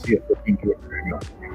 see if we can get Greg on.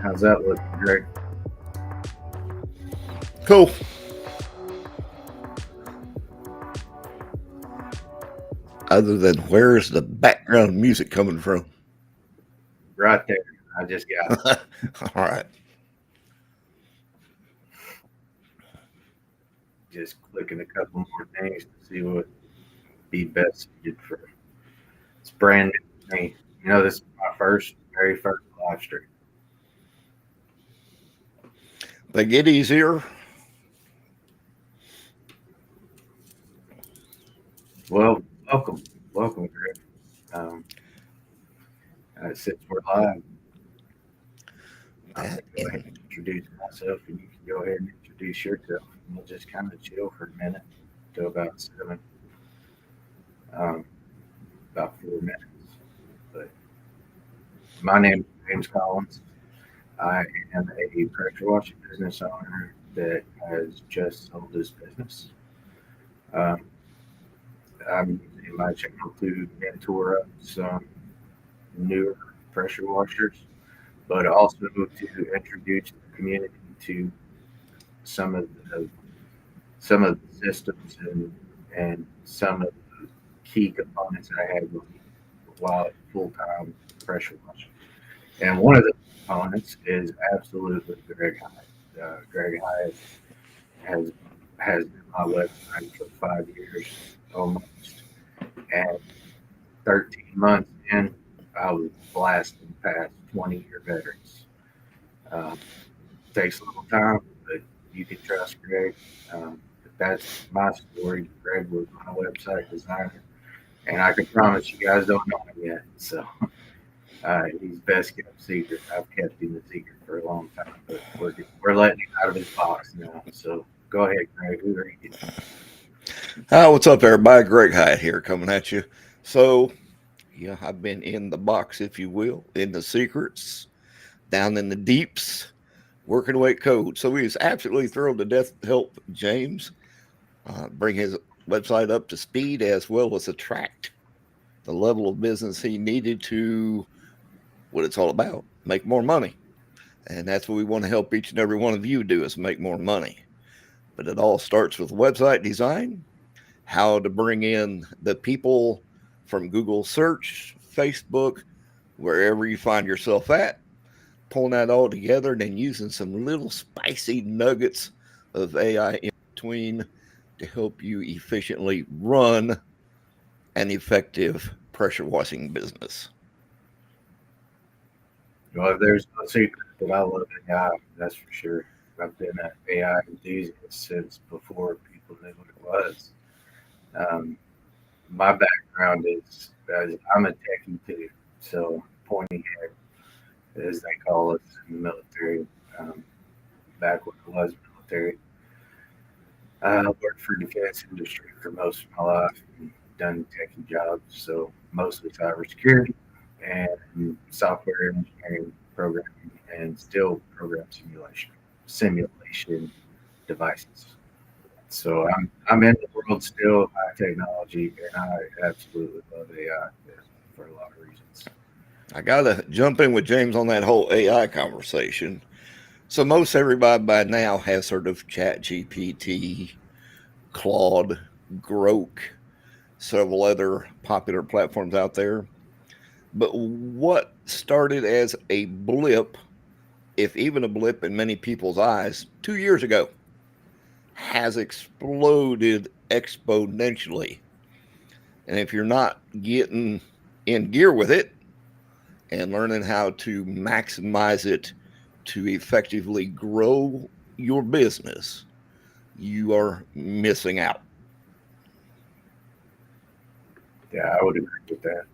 How's that looking, Greg? Cool. Other than where's the background music coming from? Right there. I just got it. All right. Just clicking a couple more things to see what be best suited for. It's brand new to me. This is my very first live stream. They get easier. Well, welcome, Greg. Um, since we're live, I'm gonna That go ahead and introduce myself, and you can go ahead and introduce yourself. And we'll just kind of chill for a minute, to about um, about 4 minutes. But my name is James Collins. I am a pressure washing business owner that has just sold his business. Um, I'm using my channel to mentor up some newer pressure washers, but also to introduce the community to some of the some of the systems and some of the key components I had while full-time pressure washer. And one of the components is absolutely Greg Hyatt. Greg Hyatt has been my website for 5 years almost, and 13 months in, I was blasting past 20-year veterans. Um, Takes a little time, but you can trust Greg. That's my story. Greg was my website designer, and I can promise you guys don't know him yet. So he's best kept secret. I've kept him a secret for a long time, but we're letting him out of his box now. So go ahead, Greg. Who are you? Hi, what's up, everybody? Greg Hyatt here coming at you. So, yeah, I've been in the box, if you will, in the secrets, down in the deeps, working away at code. So, we was absolutely thrilled to death to help James bring his website up to speed as well as attract the level of business he needed to what it's all about, make more money. And that's what we want to help each and every one of you do is make more money. But it all starts with website design, how to bring in the people from Google search, Facebook, wherever you find yourself at, pulling that all together and then using some little spicy nuggets of AI in between to help you efficiently run an effective pressure washing business. Well, if there's no secret that I love AI, that's for sure. I've been an AI enthusiast since before people knew what it was. Um, my background is I'm a techie too, so pointy head, as they call us in the military. Back when I was military, I worked for defense industry for most of my life and done techie jobs, so mostly cybersecurity and software engineering programming and still program simulation devices. So I'm in the world still of high technology, and I absolutely love AI for a lot of reasons. I got to jump in with James on that whole AI conversation. So, most everybody by now has heard of ChatGPT, Claude, Grok, several other popular platforms out there. But what started as a blip, if even a blip in many people's eyes, 2 years ago, has exploded exponentially. And if you're not getting in gear with it and learning how to maximize it to effectively grow your business, you are missing out. Yeah, I would agree with that.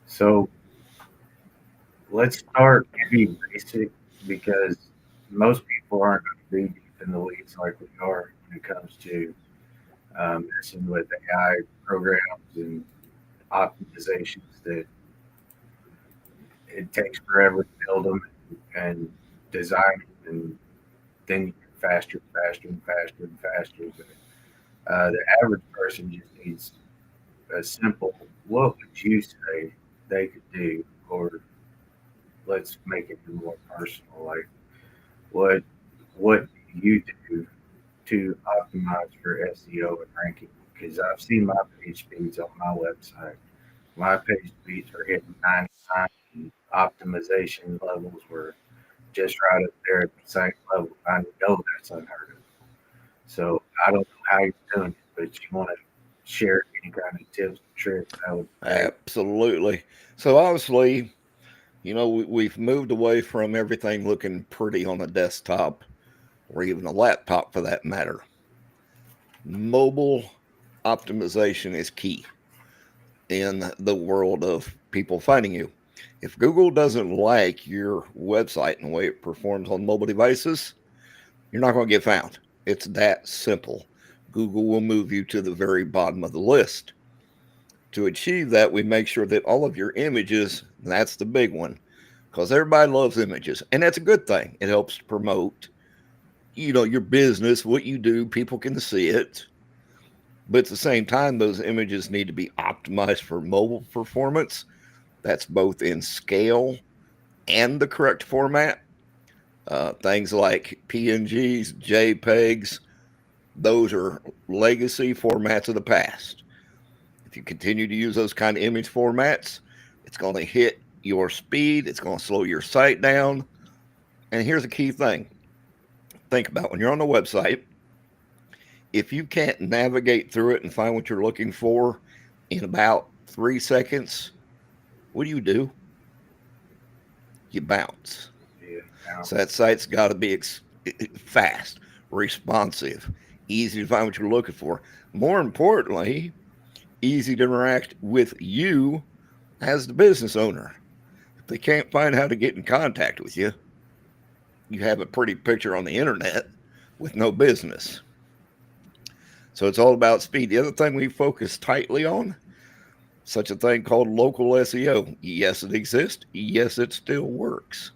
So let's start maybe basic because most people aren't going to be deep in the weeds like we are when it comes to messing with AI programs and optimizations that it takes forever to build them and design them, and then you get faster, faster, and faster and faster. But the average person just needs a simple, what would you say they could do, or let's make it more personal. Like, what do you do to optimize for SEO and ranking? Because I've seen my page speeds on my website. My page speeds are hitting 99, and optimization levels were just right up there at the same level. I know that's unheard of. So I don't know how you're doing it, but you want to share any kind of tips, tricks, I would say. Absolutely. So, obviously, we've moved away from everything looking pretty on a desktop or even a laptop for that matter. Mobile optimization is key in the world of people finding you. If Google doesn't like your website and the way it performs on mobile devices, you're not going to get found. It's that simple. Google will move you to the very bottom of the list. To achieve that, we make sure that all of your images, that's the big one, because everybody loves images, and that's a good thing. It helps promote, your business, what you do, people can see it. But at the same time, those images need to be optimized for mobile performance. That's both in scale and the correct format. Things like PNGs, JPEGs, those are legacy formats of the past. If you continue to use those kind of image formats, it's It's going to hit your speed. It's going to slow your site down. And here's a key thing. Think about when you're on the website, if you can't navigate through it and find what you're looking for in about 3 seconds, what do? You bounce. Yeah. So that site's got to be fast, responsive, easy to find what you're looking for. More importantly, easy to interact with you as the business owner. If they can't find how to get in contact with you, you have a pretty picture on the internet with no business. So it's all about speed. The other thing we focus tightly on, such a thing called local SEO. Yes, it exists. Yes, it still works.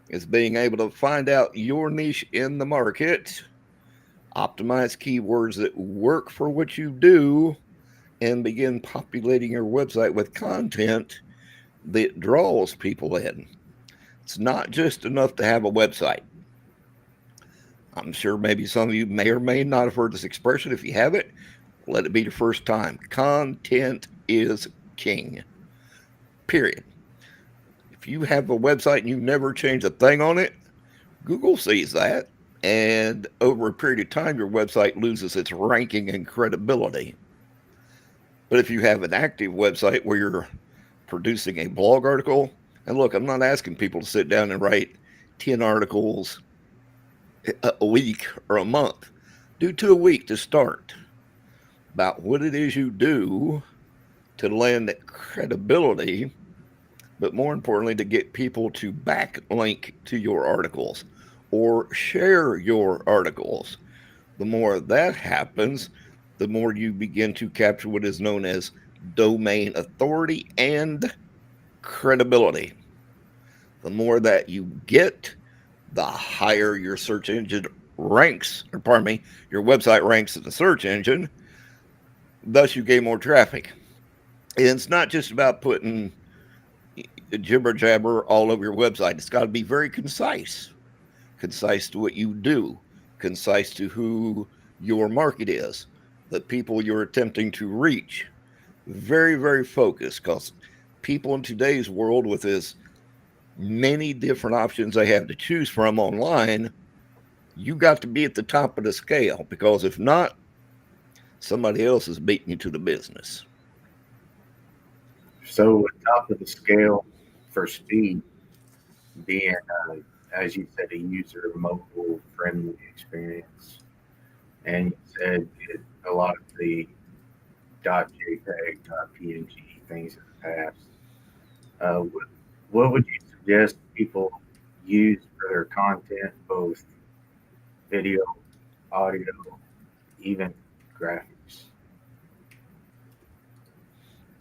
It's being able to find out your niche in the market, optimize keywords that work for what you do, and begin populating your website with content that draws people in. It's not just enough to have a website. I'm sure maybe some of you may or may not have heard this expression. If you haven't, let it be the first time. Content is king. Period. If you have a website and you never change a thing on it, Google sees that, and over a period of time, your website loses its ranking and credibility. But if you have an active website where you're producing a blog article, and look, I'm not asking people to sit down and write 10 articles a week or a month. Do 2 a week to start about what it is you do to lend credibility, but more importantly, to get people to backlink to your articles or share your articles. The more that happens, the more you begin to capture what is known as domain authority and credibility. The more that you get, the higher your search engine ranks, or pardon me, your website ranks in the search engine. Thus, you gain more traffic. And it's not just about putting jibber jabber all over your website. It's got to be very concise to what you do, concise to who your market is, the people you're attempting to reach. Very, very focused, because people in today's world, with as many different options they have to choose from online, you got to be at the top of the scale, because if not, somebody else is beating you to the business. So, top of the scale for speed, being, as you said, a user mobile friendly experience, and you said a lot of the .jpeg, .png things in the past. What would you suggest people use for their content, both video, audio, even graphics?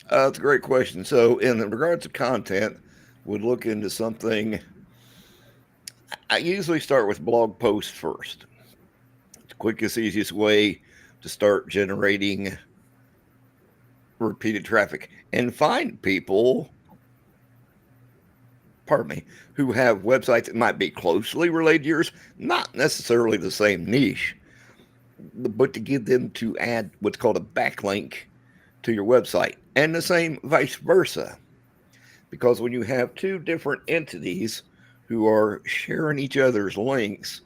That's a great question. So, in regards to content, would look into something. I usually start with blog posts first. It's the quickest, easiest way to start generating repeated traffic and find people, who have websites that might be closely related to yours, not necessarily the same niche, but to get them to add what's called a backlink to your website, and the same vice versa. Because when you have two different entities who are sharing each other's links,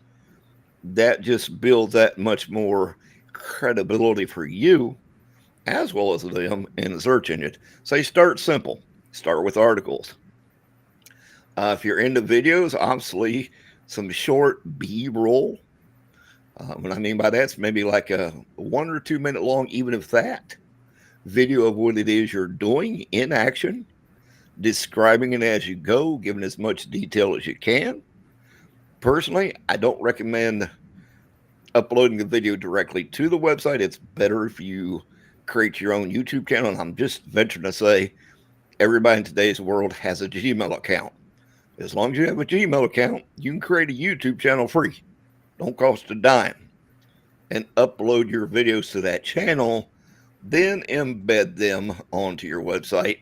that just builds that much more credibility for you as well as them in the search engine. So you start simple. Start with articles. If you're into videos, obviously some short B-roll. What I mean by that, it's maybe like a 1 or 2 minute long, even if that, video of what it is you're doing in action, describing it as you go, giving as much detail as you can. Personally, I don't recommend uploading the video directly to the website. It's better if you create your own YouTube channel. And I'm just venturing to say everybody in today's world has a Gmail account. As long as you have a Gmail account, you can create a YouTube channel free. Don't cost a dime. And upload your videos to that channel, then embed them onto your website.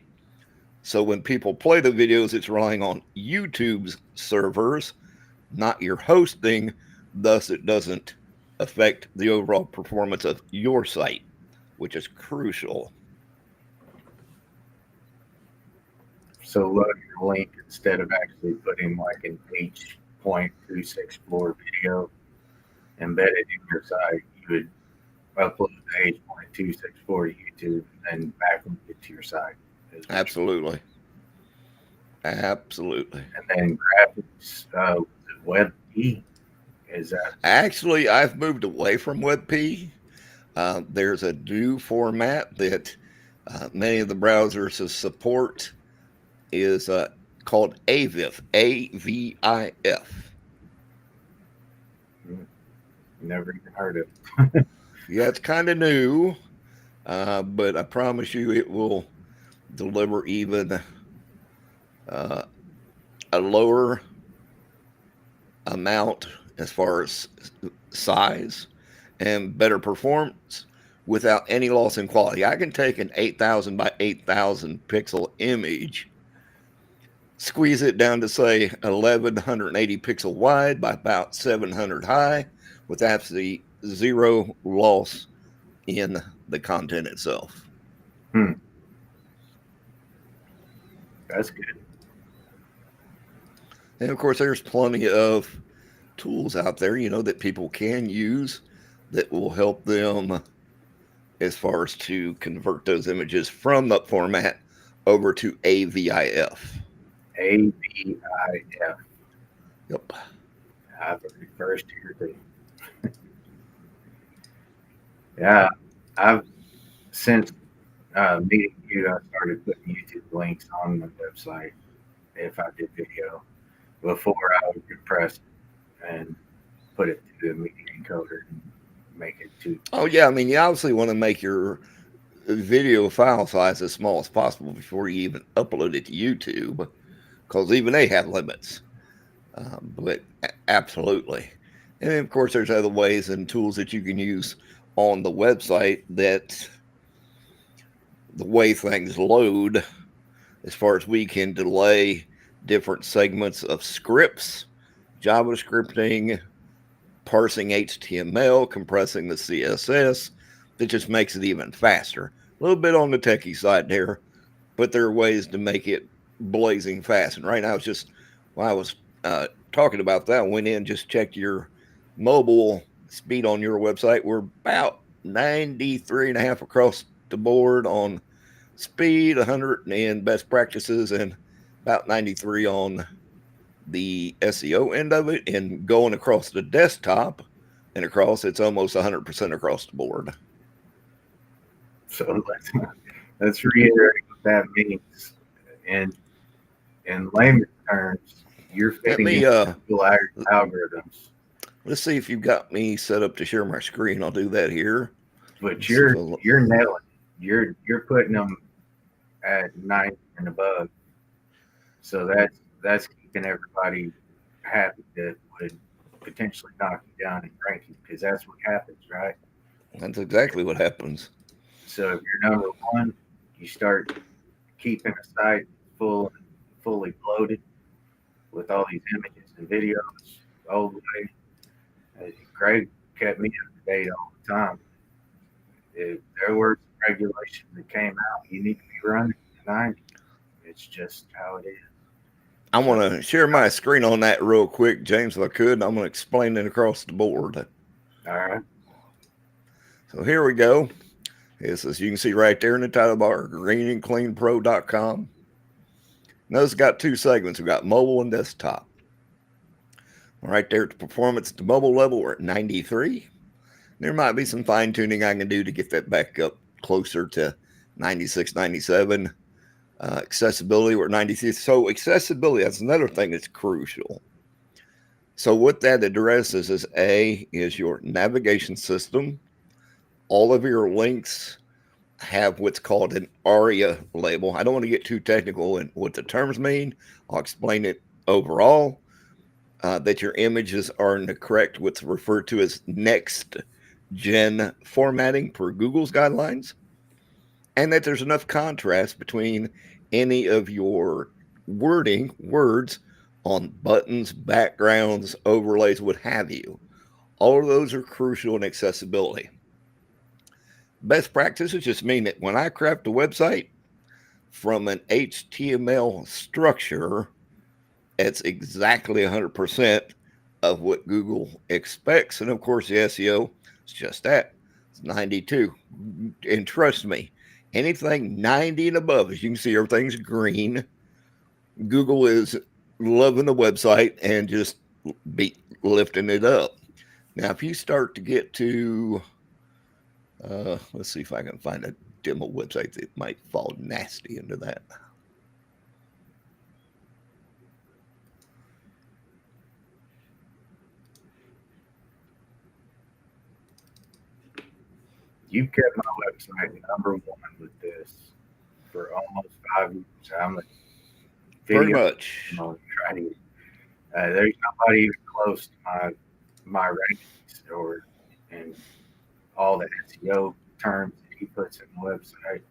So when people play the videos, it's relying on YouTube's servers, not your hosting. Thus, it doesn't affect the overall performance of your site, which is crucial. So load your link instead of actually putting like an H.264 video embedded in your site. You would upload the H.264 to YouTube and then backlink it to your site. Absolutely. Absolutely. And then graphics, WebP, is that? Actually, I've moved away from WebP. There's a new format that many of the browsers support is called AVIF, AVIF. Never even heard of it. Yeah, it's kind of new, but I promise you it will deliver even a lower amount as far as size and better performance without any loss in quality. I can take an 8,000 by 8,000 pixel image, squeeze it down to say 1180 pixel wide by about 700 high with absolutely zero loss in the content itself. That's good. And of course, there's plenty of tools out there, that people can use that will help them as far as to convert those images from that format over to AVIF. AVIF. Yep. I've heard first here too. Yeah, I've since meeting you, I started putting YouTube links on the website if I did video. Before I would compress it and put it to the media encoder and make it to. Oh, yeah. I mean, you obviously want to make your video file size as small as possible before you even upload it to YouTube, because even they have limits. But absolutely. And then, of course, there's other ways and tools that you can use on the website that the way things load, as far as we can delay different segments of scripts, JavaScripting, parsing HTML, compressing the CSS, that just makes it even faster. A little bit on the techie side there, but there are ways to make it blazing fast. And right now, it's just, while I was talking about that, I went in, just checked your mobile speed on your website. We're about 93.5 across the board on speed, 100 in best practices, and about 93 on the SEO end of it. And going across the desktop and across, it's almost 100% across the board. So let's reiterate what that means. And in layman's terms, you're fitting into Google algorithms. Let's see if you've got me set up to share my screen. I'll do that here. But you're nailing it. You're putting them at 90 and above. So that's keeping everybody happy that would potentially knock you down in ranking, because that's what happens, right? That's exactly what happens. So if you're number one, you start keeping a site fully loaded with all these images and videos all the way. Greg kept me up to date all the time. If there were some regulations that came out, you need to be running 90. It's just how it is. I want to share my screen on that real quick, James, if I could. I'm going to explain it across the board. All right. So here we go. This is, you can see right there in the title bar, greenandcleanpro.com. Now it's got two segments. We've got mobile and desktop. Right there at the performance at the mobile level, we're at 93. There might be some fine tuning I can do to get that back up closer to 96, 97. Accessibility, we're at 93. So accessibility, that's another thing that's crucial. So what that addresses is your navigation system. All of your links have what's called an ARIA label. I don't want to get too technical in what the terms mean. I'll explain it overall. That your images are in the correct, what's referred to as next gen formatting per Google's guidelines, and that there's enough contrast between any of your words on buttons, backgrounds, overlays, what have you. All of those are crucial in accessibility. Best practices just mean that when I craft a website, from an HTML structure, it's exactly 100% of what Google expects. And of course, the SEO is just that. It's 92. And trust me, anything 90 and above, as you can see, everything's green. Google is loving the website and just be lifting it up. Now, if you start to get to, let's see if I can find a demo website that might fall nasty into that. You kept my website number one with this for almost 5 years. I'm a Pretty video much. trying. There's nobody even close to my rankings or and all the SEO terms that he puts in the website,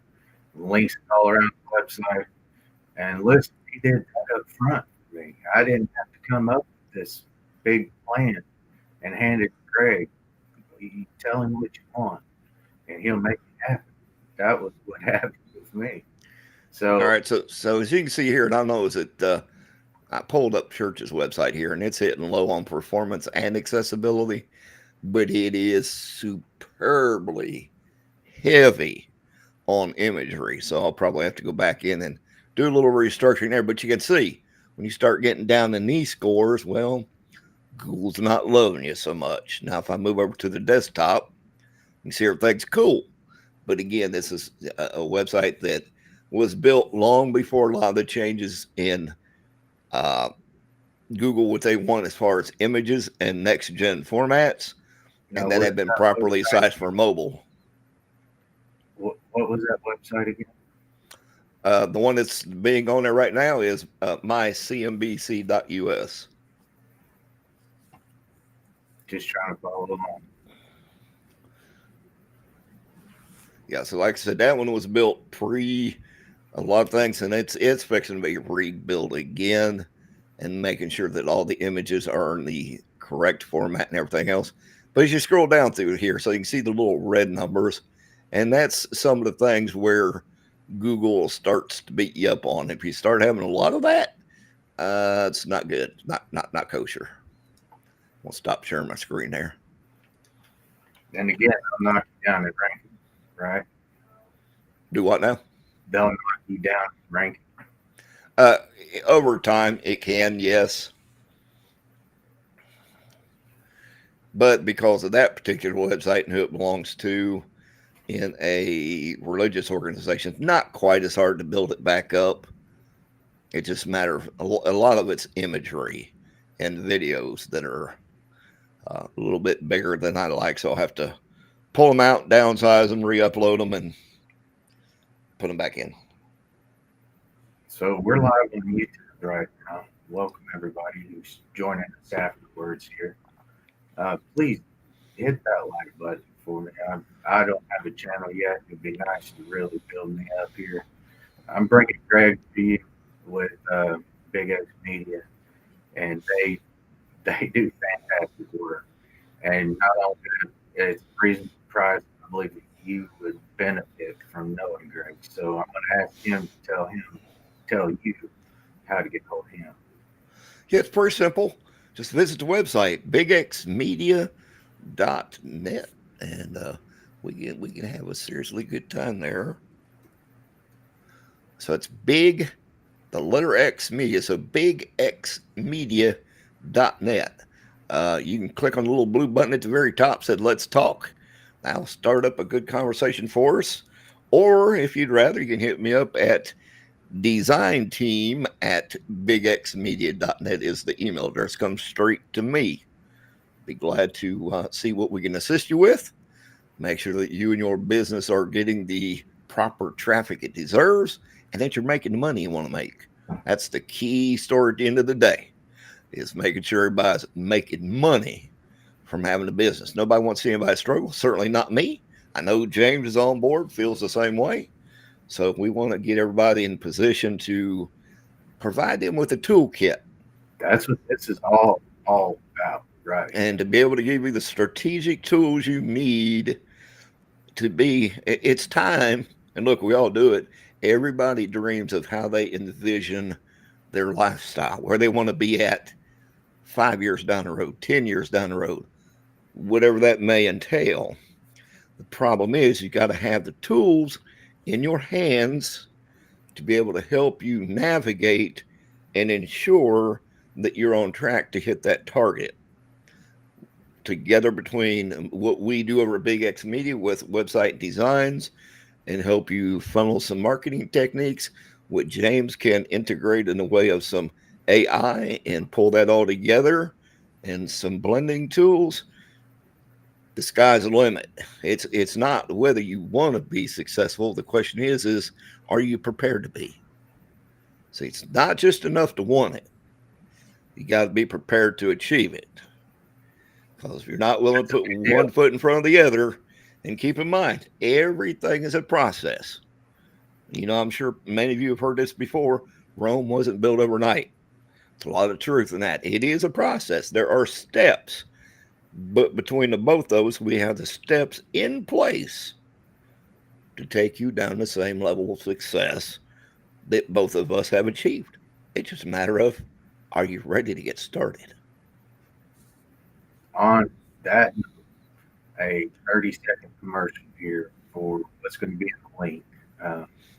links all around the website. And listen, he did that up front for me. I didn't have to come up with this big plan and hand it to Greg. You tell him what you want, and he'll make it happen. That was what happened with me. So, All right. So as you can see here, and I know is that I pulled up Church's website here, and it's hitting low on performance and accessibility, but it is superbly heavy on imagery. So I'll probably have to go back in and do a little restructuring there. But you can see when you start getting down to knee scores, well, Google's not loving you so much. Now, if I move over to the desktop, you see everything's cool. But again, this is a website that was built long before a lot of the changes in uh, Google, what they want as far as images and next gen formats, now, and that have been properly sized for mobile. What was that website again? The one that's being on there right now is mycmbc.us. Just trying to follow along. Yeah, so like I said, that one was built pre a lot of things, and it's fixing to be rebuilt again, and making sure that all the images are in the correct format and everything else. But as you scroll down through here, so you can see the little red numbers, and that's some of the things where Google starts to beat you up on. If you start having a lot of that, it's not good, not kosher. We'll stop sharing my screen there. And again, I'll knock you down in ranking, right? Do what now? They'll knock you down in ranking. Over time, it can, yes. But because of that particular website and who it belongs to in a religious organization, not quite as hard to build it back up. It's just a matter of a lot of it's imagery and videos that are a little bit bigger than I like. So I'll have to pull them out, downsize them, re-upload them, and put them back in. So we're live on YouTube right now. Welcome everybody who's joining us afterwards here. Please hit that like button for me. I don't have a channel yet. It'd be nice to really build me up here. I'm bringing Greg to you with Big X Media, and they do fantastic work. And not only that, it's a reason surprise. I believe that you would benefit from knowing Greg. So I'm going to ask him to tell you how to get hold of him. Yeah, it's pretty simple. Just visit the website, bigxmedia.net, and we can have a seriously good time there. So it's big, the letter X media, so bigxmedia.net. You can click on the little blue button at the very top, said let's talk. That'll start up a good conversation for us. Or if you'd rather, you can hit me up at designteam@bigxmedia.net is the email address. Comes straight to me. Be glad to see what we can assist you with. Make sure that you and your business are getting the proper traffic it deserves, and that you're making the money you want to make. That's the key story at the end of the day, is making sure everybody's making money from having a business. Nobody wants to see anybody struggle. Certainly not me. I know James is on board, feels the same way. So we want to get everybody in position to provide them with a toolkit. That's what this is all about, right? And to be able to give you the strategic tools you need to be, it's time, and look, we all do it, Everybody dreams of how they envision their lifestyle, where they want to be at 5 years down the road, 10 years down the road, whatever that may entail. The problem is you got to have the tools in your hands to be able to help you navigate and ensure that you're on track to hit that target. Together between what we do over at Big X Media with website designs and help you funnel some marketing techniques, what James can integrate in the way of some AI and pull that all together and some blending tools, the sky's the limit. It's not whether you want to be successful. The question is are you prepared to be? See, it's not just enough to want it. You got to be prepared to achieve it. Because if you're not willing to put one foot in front of the other, and keep in mind, everything is a process. I'm sure many of you have heard this before. Rome wasn't built overnight. There's a lot of truth in that. It is a process. There are steps. But between the both those, we have the steps in place to take you down the same level of success that both of us have achieved. It's just a matter of, are you ready to get started? On that, a 30-second commercial here for what's going to be in the link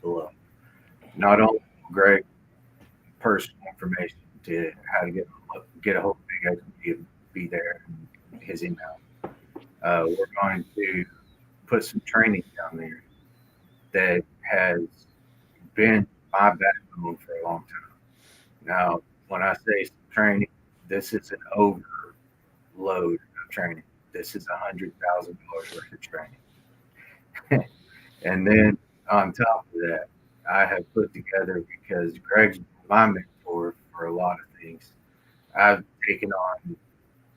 below. Not only great personal information to how to get a hold of Big X Media, be there, and his email. We're going to put some training down there that has been my backbone for a long time. Now, when I say training, this is an overload of training. This is $100,000 worth of training. And then on top of that, I have put together, because Greg's my mentor for a lot of things, I've taken on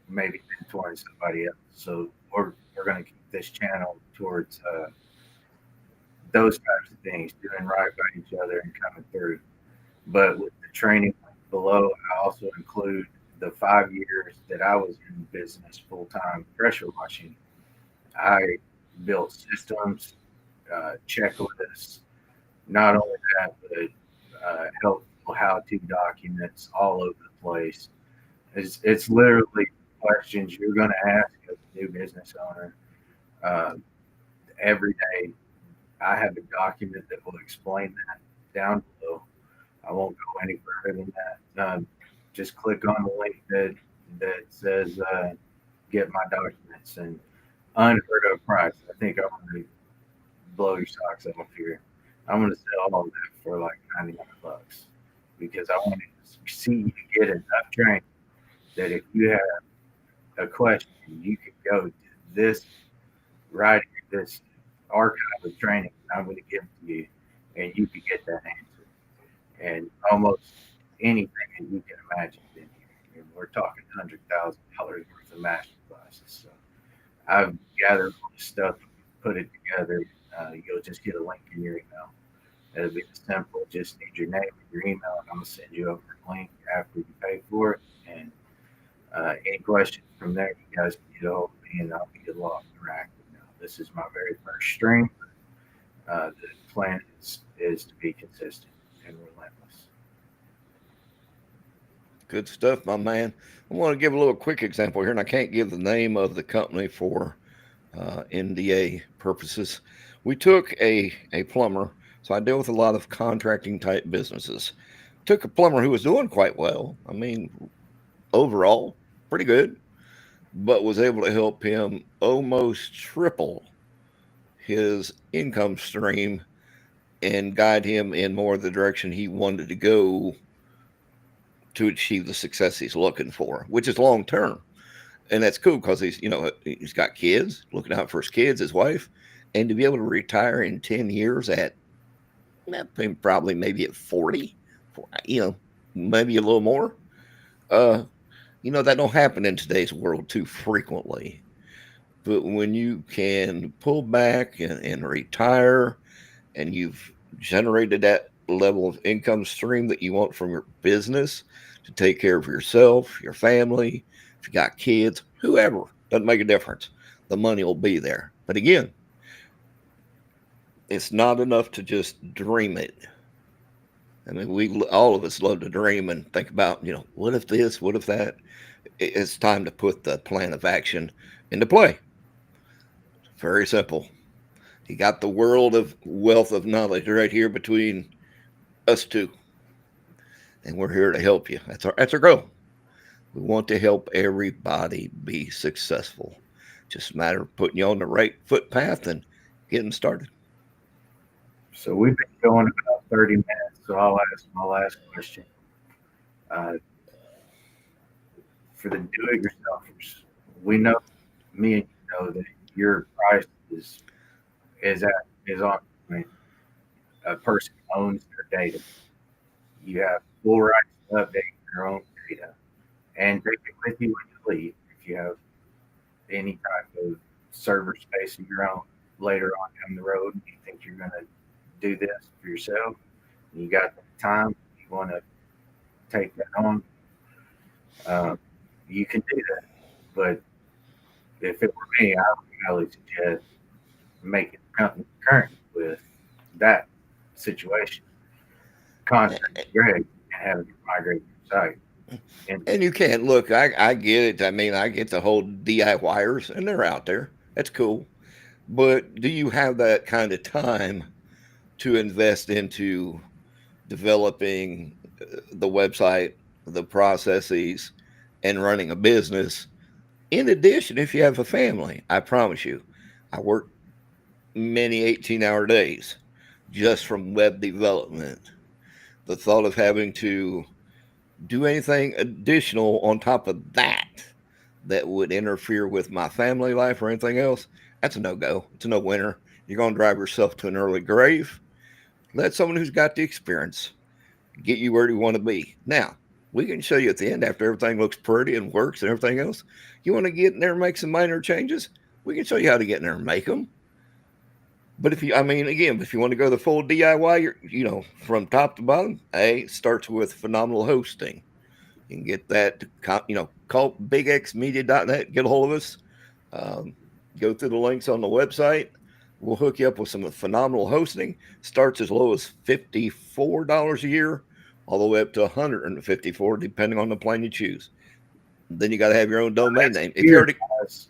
maybe mentoring somebody else. So we're going to keep this channel towards those types of things, doing right by each other and coming through. But with the training below, I also include the 5 years that I was in business full-time pressure washing. I built systems, checklists, not only that, but helpful how-to documents all over the place. It's literally questions you're going to ask as a new business owner every day. I have a document that will explain that down below. I won't go any further than that. Just click on the link that says get my documents, and unheard of price. I think I'm going to blow your socks off here. I'm going to sell all of that for like $99 because I want to see you get enough training that if you have a question, you can go to this right here, this archive of training I'm going to give to you, and you can get that answer. And almost anything that you can imagine in here. And we're talking $100,000 worth of master classes. So I've gathered all this stuff, put it together. You'll just get a link in your email. It'll be simple. Just need your name and your email, and I'm gonna send you over a link after you pay for it. And any questions from there, you guys can get a hold of me, and I'll be a lot interactive now. This is my very first stream. The plan is to be consistent and relentless. Good stuff, my man. I want to give a little quick example here, and I can't give the name of the company for NDA purposes. We took a plumber, so I deal with a lot of contracting type businesses. Took a plumber who was doing quite well. I mean, overall, pretty good, but was able to help him almost triple his income stream and guide him in more of the direction he wanted to go to achieve the success he's looking for, which is long term. And that's cool because he's got kids, looking out for his kids, his wife, and to be able to retire in 10 years at probably maybe at 40, maybe a little more. That don't happen in today's world too frequently. But when you can pull back and retire, and you've generated that level of income stream that you want from your business to take care of yourself, your family, if you got kids, whoever, doesn't make a difference. The money will be there. But again, It's not enough to just dream it. I mean, we all of us love to dream and think about, what if this, what if that. It's time to put the plan of action into play. Very simple. You got the world of wealth of knowledge right here between us two, and we're here to help you. That's our goal. We want to help everybody be successful. Just a matter of putting you on the right footpath and getting started. So we've been going about 30 minutes, so I'll ask my last question. Uh, for the do-it-yourselfers, we know, me and you know that your price is at is on point. A person owns their data. You have full rights to update your own data and take it with you when you leave. If you have any type of server space of your own later on down the road, and you think you're going to do this for yourself, and you got the time, you want to take that on, uh, you can do that. But if it were me, I would highly suggest making the company current with that situation. Contact Greg and having it migrate your site. And And you can't look. I get it. I mean, I get the whole DIYers, and they're out there. That's cool. But do you have that kind of time to invest into developing the website, the processes, and running a business? In addition, if you have a family, I promise you, I work many 18-hour days just from web development. The thought of having to do anything additional on top of that would interfere with my family life or anything else, that's a no go. It's a no winner. You're going to drive yourself to an early grave. Let someone who's got the experience get you where you want to be. Now, we can show you at the end after everything looks pretty and works and everything else. You want to get in there and make some minor changes? We can show you how to get in there and make them. But I mean, again, if you want to go the full DIY, from top to bottom, A starts with phenomenal hosting. You can get that, call bigxmedia.net, get a hold of us, um, go through the links on the website. We'll hook you up with some phenomenal hosting. Starts as low as $54 a year, all the way up to $154, depending on the plan you choose. Then you got to have your own domain that's name. If you here, already, guys.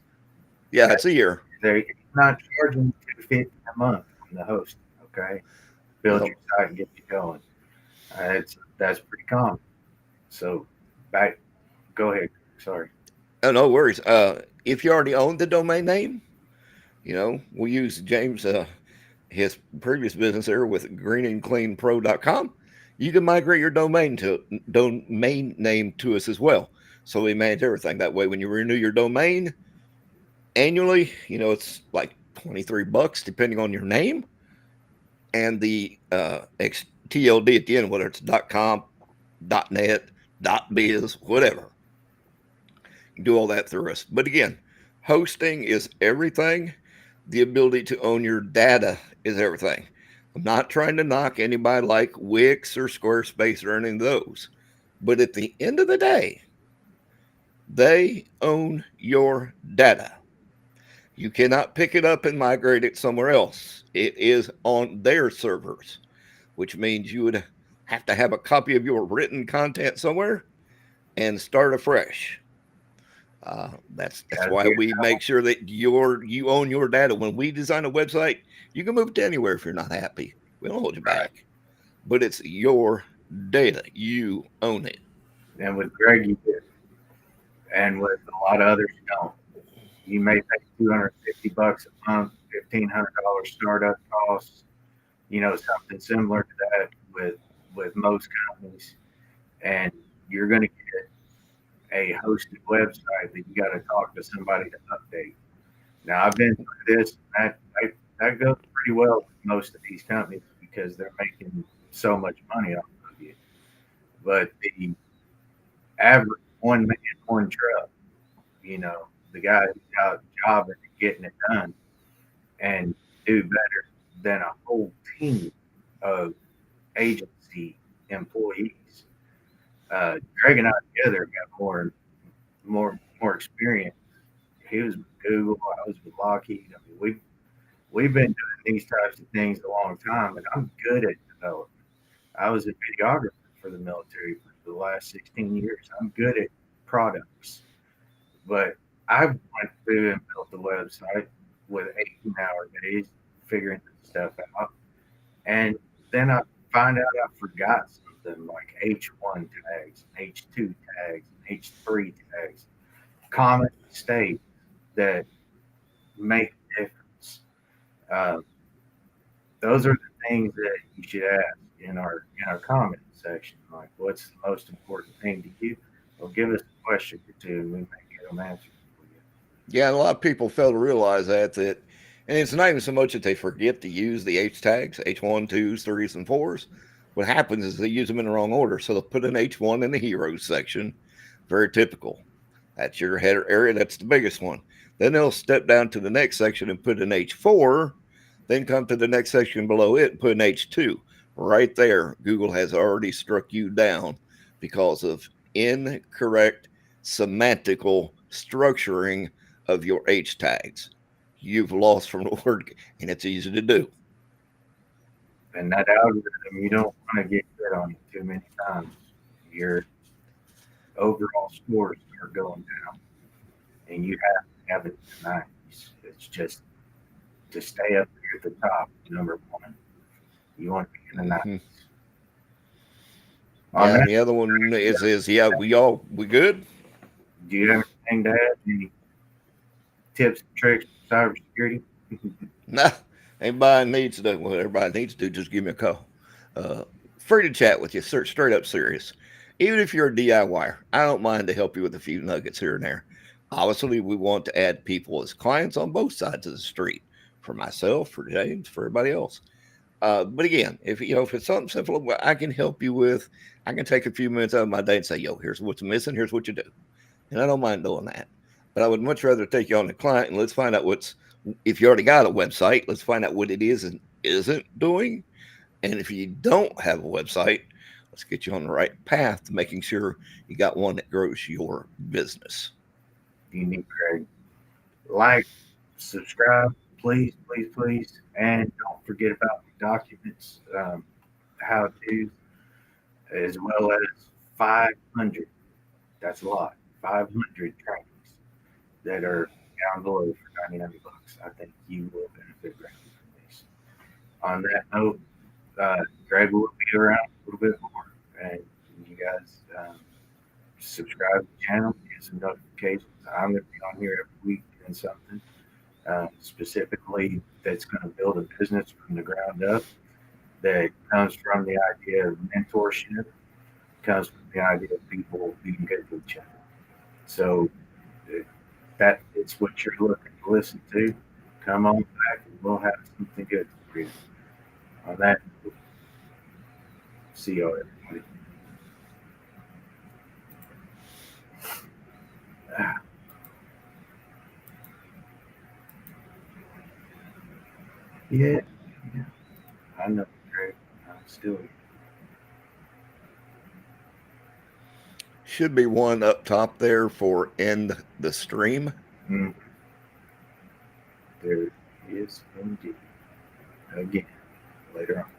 yeah, That it's a year. they're not charging $250 a month from the host. Okay, build No, your site and get you going. That's pretty common. So back, go ahead. Sorry. no worries. If you already own the domain name, we'll use James, his previous business there with greenandcleanpro.com. You can migrate your domain name to us as well. So we manage everything that way. When you renew your domain annually, it's like $23 depending on your name and the TLD at the end, whether it's .com, .net, .biz, whatever. You do all that through us. But again, hosting is everything. The ability to own your data is everything. I'm not trying to knock anybody like Wix or Squarespace or any of those. But at the end of the day, they own your data. You cannot pick it up and migrate it somewhere else. It is on their servers, which means you would have to have a copy of your written content somewhere and start afresh. That's Yeah, why we make sure that you own your data. When we design a website, you can move it to anywhere if you're not happy. We don't hold you right. back, but it's your data. You own it. And with Greg, you do, and with a lot of others, you don't. You may pay $250 a month, $1,500 startup costs. Something similar to that with most companies, and you're going to get a hosted website that you got to talk to somebody to update. Now, I've been through this. That goes pretty well with most of these companies because they're making so much money off of you. But the average one man, one truck, the guy who's out jobbing and getting it done and do better than a whole team of agency employees. Greg and I together got more experience. He was with Google, I was with Lockheed. I mean, we've been doing these types of things a long time, and I'm good at development. I was a videographer for the military for the last 16 years. I'm good at products, but I went through and built the website with 18-hour days figuring this stuff out. And then I find out I forgot something like H1 tags, H2 tags, H3 tags, common mistakes that make a difference. Uh, those are the things that you should ask in our comment section. Like, what's the most important thing to you? Well, give us a question or two, and we may get them answered for you. Yeah, and a lot of people fail to realize that, and it's not even so much that they forget to use the H tags, H1, 2s, 3s, and 4s. What happens is they use them in the wrong order. So they'll put an H1 in the heroes section, very typical. That's your header area, that's the biggest one. Then they'll step down to the next section and put an H4, then come to the next section below it and put an H2. Right there, Google has already struck you down because of incorrect semantical structuring of your H tags. You've lost from the word, and it's easy to do. And that algorithm, you don't want to get hit on it too many times. Your overall scores are going down, and you have to have it in the 90s. It's just to stay up here at the top, number one. You want to be in the 90s. On Yeah, that, and the other one is yeah, we good? do you have anything to add? Any tips and tricks for cybersecurity? Nah, anybody needs to. Well, everybody needs to just give me a call. Free to chat with you, straight up serious. Even if you're a DIYer, I don't mind to help you with a few nuggets here and there. Obviously, we want to add people as clients on both sides of the street. For myself, for James, for everybody else. But again, if it's something simple, I can help you with. I can take a few minutes out of my day and say, "Yo, here's what's missing. Here's what you do," and I don't mind doing that. But I would much rather take you on the client and let's find out what's. If you already got a website, let's find out what it is and isn't doing. And if you don't have a website, let's get you on the right path to making sure you got one that grows your business. You need Craig. Like, subscribe, please, please, please. And don't forget about the documents, how to, as well as 500. That's a lot. 500 trainings that are down below for 99 bucks. I think you will benefit greatly from these. On that note, Greg will be around a little bit more, and you guys subscribe to the channel, get some notifications. I'm going to be on here every week doing something specifically that's going to build a business from the ground up. That comes from the idea of mentorship, comes from the idea of people being good to each other. So that it's what you're looking to listen to. Come on back, and we'll have something good for you. On that, see you everybody. Yeah, yeah, I know, Greg. I'm still. Should be one up top there for end the stream. Mm, there is indeed. Again, later on.